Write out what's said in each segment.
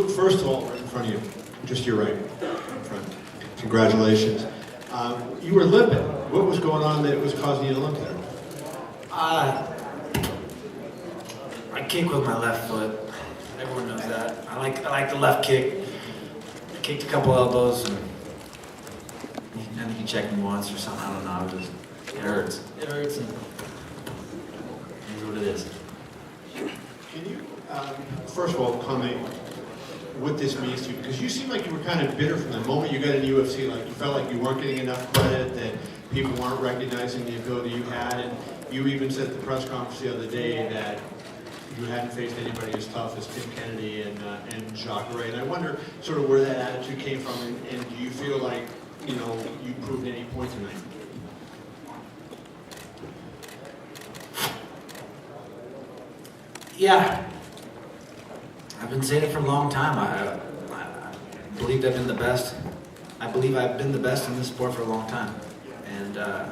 Luke, first of all, right in front of you, just your right in front. Congratulations. You were limping. What was going on that was causing you to limp there? I kick with my left foot. Everyone knows that. I like the left kick. I kicked a couple elbows, and I think he checked me once or something. I don't know. It hurts. It hurts, and it is what it is. Can you, first of all, comment what this means to you? Because you seem like you were kind of bitter from the moment you got into UFC. Like you felt like you weren't getting enough credit, that people weren't recognizing the ability you had, and you even said at the press conference the other day that you hadn't faced anybody as tough as Tim Kennedy and Jacques Ray. And I wonder sort of where that attitude came from, and do you feel like, you know, you proved any point tonight? Yeah. I've been saying it for a long time. I believed I've been the best. I believe I've been the best in this sport for a long time. And you know,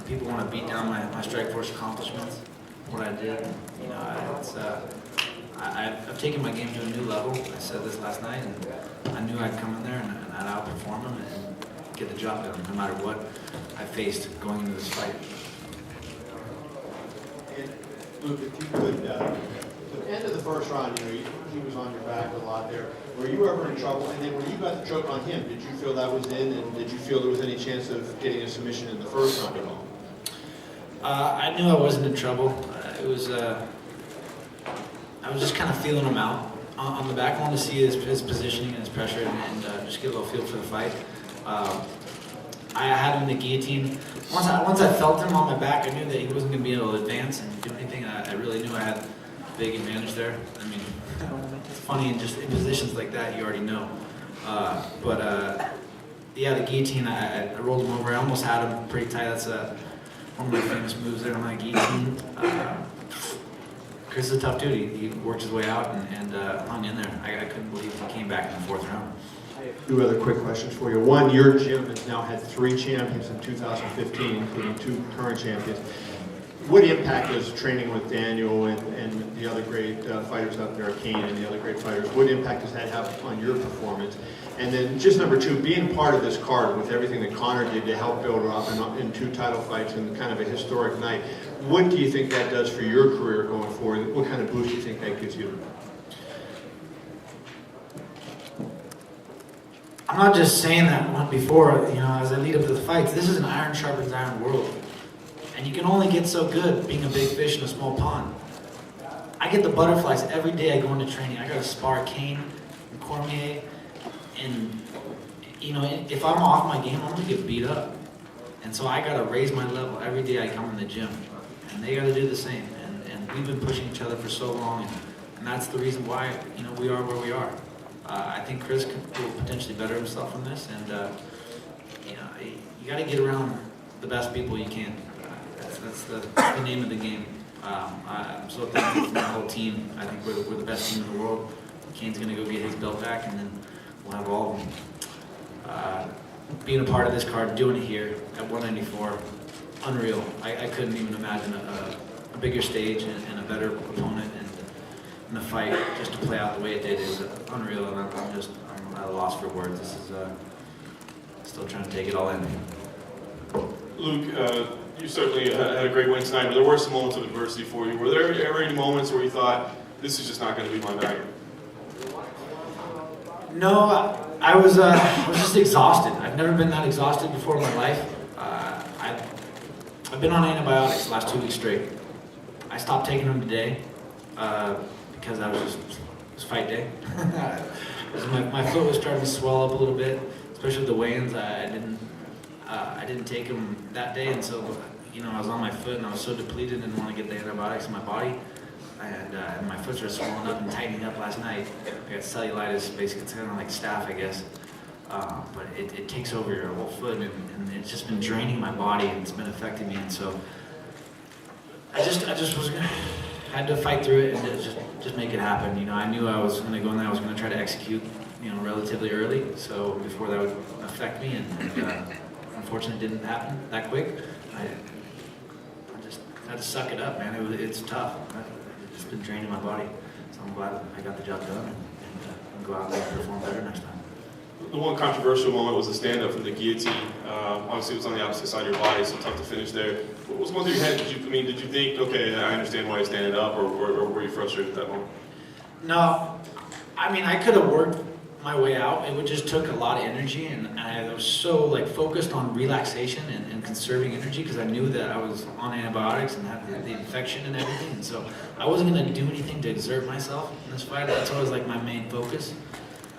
people want to beat down my Strikeforce accomplishments, what I did. You know, I've taken my game to a new level. I said this last night, and I knew I'd come in there and I'd outperform them and get the job done, no matter what I faced going into this fight. And Luke, if you could, at the end of the first round, you know, he was on your back a lot there. Were you ever in trouble? And then when you got the choke on him, did you feel that was in? And did you feel there was any chance of getting a submission in the first round at all? I knew I wasn't in trouble. I was just kind of feeling him out on the back. I wanted to see his positioning and his pressure and just get a little feel for the fight. I had him in the guillotine. Once I felt him on my back, I knew that he wasn't going to be able to advance and do anything. I really knew I had a big advantage there. I mean, it's funny, just in positions like that, you already know. Yeah, the guillotine, I rolled him over. I almost had him pretty tight. That's one of my famous moves there on my guillotine. Chris is a tough dude. He worked his way out and hung in there. I couldn't believe he came back in the fourth round. Two other quick questions for you. One, your gym has now had 3 champions in 2015, including 2 current champions. What impact does training with Daniel and the other great fighters out there, Kane and the other great fighters, what impact does that have on your performance? And then just number 2, being part of this card with everything that Conor did to help build her up in 2 title fights and kind of a historic night, what do you think that does for your career going forward? What kind of boost do you think that gives you? I'm not just saying that before, you know, as I lead up to the fights. This is an iron sharpens iron world. And you can only get so good being a big fish in a small pond. I get the butterflies every day I go into training. I got to spar Kane and Cormier. And, you know, if I'm off my game, I'm going to get beat up. And so I got to raise my level every day I come in the gym. And they got to do the same. And we've been pushing each other for so long. And that's the reason why, you know, we are where we are. I think Chris will potentially better himself from this, and you know, you got to get around the best people you can. That's the name of the game. I'm so thankful for my whole team. I think we're the best team in the world. Kane's going to go get his belt back, and then we'll have all of them. Being a part of this card, doing it here at 194, unreal. I couldn't even imagine a bigger stage and a better opponent. And the fight just to play out the way it did is unreal, and I'm at a loss for words. This is still trying to take it all in. Luke, you certainly had a great win tonight, but there were some moments of adversity for you. Were there ever any moments where you thought, this is just not going to be my bag? No, I was just exhausted. I've never been that exhausted before in my life. I've been on antibiotics the last 2 weeks straight. I stopped taking them today. Because it was fight day. my foot was starting to swell up a little bit, especially with the weigh-ins. I didn't take them that day, and so, you know, I was on my foot and I was so depleted and didn't want to get the antibiotics in my body. And my foot started swelling up and tightening up last night. I got cellulitis, basically it's kind of like staph, I guess. But it takes over your whole foot, and it's just been draining my body, and it's been affecting me. And so I just had to fight through it and just make it happen. You know, I knew I was going to go in there. I was going to try to execute, you know, relatively early, so before that would affect me. And unfortunately, it didn't happen that quick. I just had to suck it up, man. It's tough. It's been draining my body, so I'm glad I got the job done. and go out there and perform better next time. The one controversial moment was the stand-up from the guillotine. Obviously, it was on the opposite side of your body, so tough to finish there. What was going through your head? Did you think, okay, I understand why he's standing up, or were you frustrated at that moment? No, I mean, I could have worked my way out. It would just took a lot of energy, and I was so like focused on relaxation and conserving energy because I knew that I was on antibiotics and had the infection and everything, and so I wasn't going to do anything to exert myself in this fight. That's always like my main focus.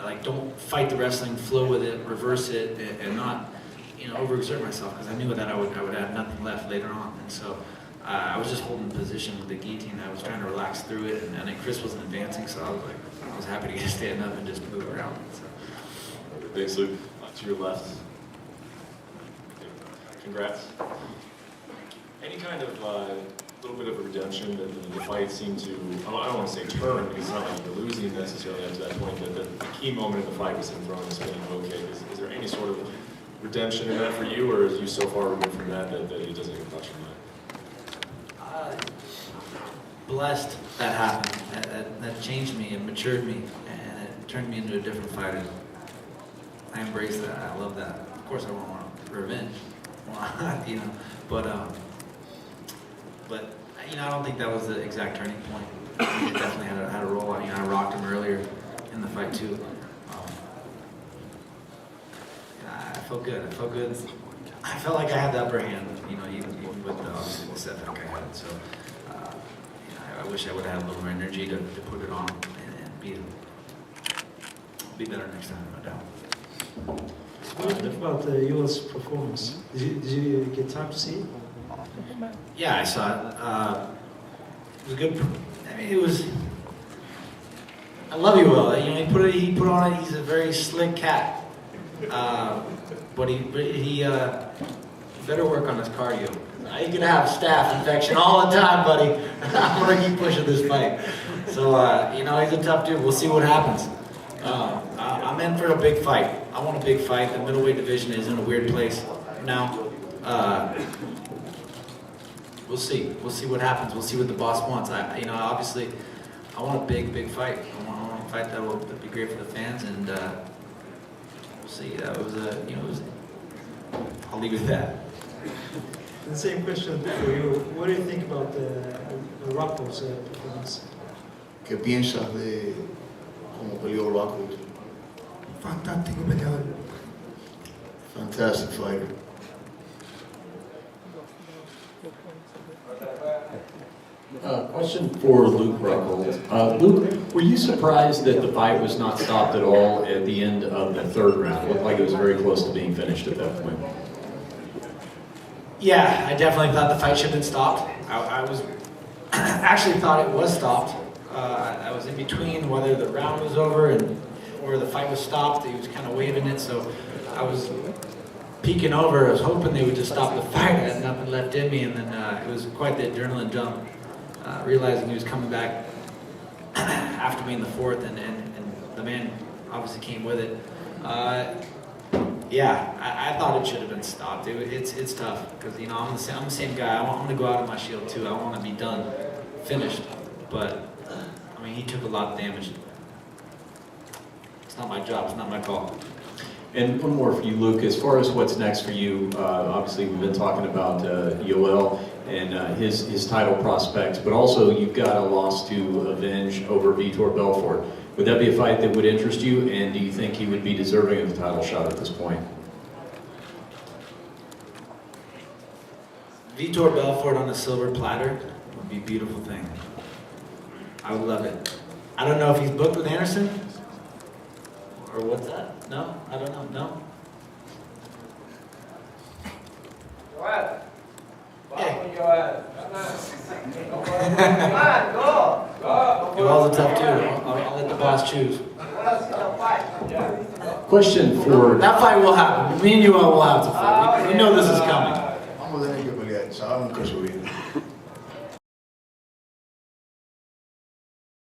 Like, don't fight the wrestling, flow with it, reverse it, and not, overexert myself because I knew that I would have nothing left later on. And so I was just holding position with the guillotine. I was trying to relax through it, and then Chris wasn't advancing, so I was happy to get stand up and just move around. So. Thanks, Luke. To your left. Congrats. Any kind of little bit of a redemption that the fight seemed to, I don't want to say turn, because it's not like you're losing necessarily up to that point, but the key moment in the fight was him throwing the spinning low kick. Is there any sort of redemption in that for you, or is you so far removed from that it doesn't even touch on that? Blessed that happened. That changed me and matured me, and it turned me into a different fighter. I embrace that. I love that. Of course, I want revenge, but I don't think that was the exact turning point. It definitely had a role. I rocked him earlier in the fight too. I felt good. I felt like I had the upper hand, even with obviously the setback I had. So I wish I would have had a little more energy to put it on and be better next time, no doubt. What do you think about the U.S. performance? Did you get time to see it? Yeah, I saw it. It was good. I mean, it was. I love you, Will. He put on it. He's a very slick cat, but he better work on his cardio. He's gonna have staph infection all the time, buddy. I'm gonna keep pushing this fight. So he's a tough dude. We'll see what happens. I'm in for a big fight. I want a big fight. The middleweight division is in a weird place now. We'll see. We'll see what happens. We'll see what the boss wants. Obviously, I want a big fight. I want a fight that will be great for the fans, and we'll see. That was I'll leave it at that. The same question for you. What do you think about the Rockhold's performance? ¿Qué piensas de cómo peleó Rockhold? Fantástico peleador. Fantastic fighter. Question for Luke Rockhold. Luke, were you surprised that the fight was not stopped at all at the end of the third round? It looked like it was very close to being finished at that point. Yeah, I definitely thought the fight should have been stopped. I was actually thought it was stopped. I was in between whether the round was over or the fight was stopped. He was kind of waving it, so I was peeking over. I was hoping they would just stop the fight. I had nothing left in me, and then it was quite the adrenaline dump. Realizing he was coming back after me in the fourth, and the man obviously came with it. I thought it should have been stopped. It's tough because I'm the same guy. I'm gonna go out on my shield too. I want to be done, finished. But he took a lot of damage. It's not my job. It's not my call. And one more for you, Luke. As far as what's next for you, obviously we've been talking about Yoel and his title prospects, but also you've got a loss to avenge over Vitor Belfort. Would that be a fight that would interest you, and do you think he would be deserving of the title shot at this point? Vitor Belfort on a silver platter would be a beautiful thing. I would love it. I don't know if he's booked with Anderson, or what's that? No? I don't know. No? Yoel's a tough dude. I'll let the boss choose. Question for... That fight will happen. Me and Yoel will have to fight. We know this is coming. Vamos a tener que pelear, sabemos que subir.